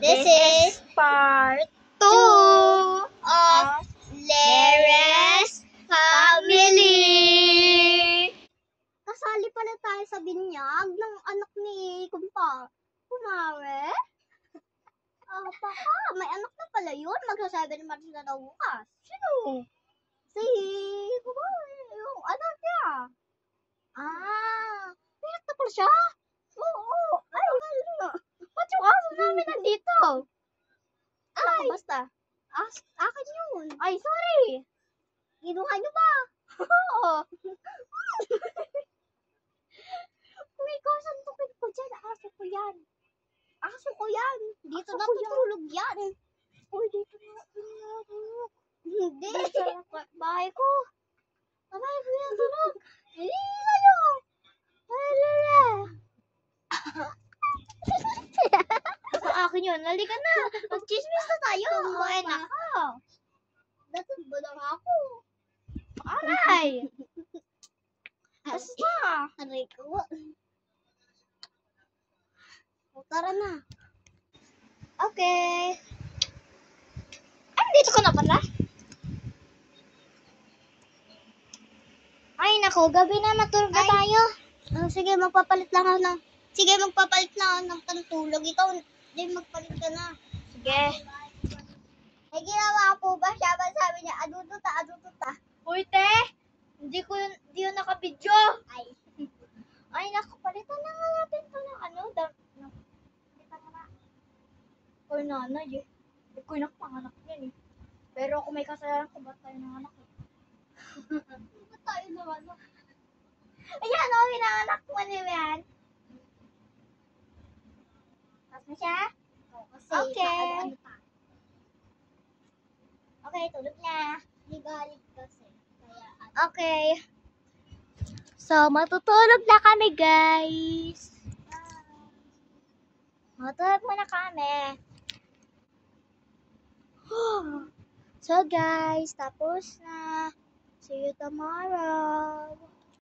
This is part 2 of Leres Family. Kasali pala tayo sa binyag ng anak ni Kumare. Baka may anak na pala yun. Magsasabi naman sila na bukas. Sino? Si Kumare, yung anak niya. May anak na pala siya? Oo. Ay, ba't yung aso namin nandito? Ay, basta. Akin yun. Ay, sorry. Kinuha niyo ba? Oo. May kasantukin ko dyan. Aso ko yan. Aso ko yan. Dito na tutulog yan. Uy, dito na tutulog. Hindi. Bahay ko. Bahay ko yan tulog. Hindi sa'yo. Sa akin yun. Halika na. Mag-chismis na tayo. Ay, nako. Natumbo lang ako. Aray. Basta. Aray ko. Tara na. Okay. Ay, dito ka na pala. Ay, nako. Gabi na. Matulog na tayo. Sige, magpapalit lang ako ng... Sige, magpapalit lang ako ng pantulog. Ikaw, din magpalit ka na. Sige. May ginawa po ba siya? Sabi niya, adututa. Uy, te! Hindi yun nakabidyo. Ay, naku, palitan na nga natin ito ng ano. Palitan na nga. Or nanay eh. Hindi ko yung panganak yan eh. Pero kung may kasalanan ko, ba't tayo nanganak eh? Ba't tayo naman? Ayan, o, pinanganak mo na yan. Tapos na siya? Kasi Okay. ano pa. Okay, tulog na. Ligalig kasi. Kaya, Okay. So, matutulog na kami, guys. Matulog muna kami. So, guys, tapos na. See you tomorrow.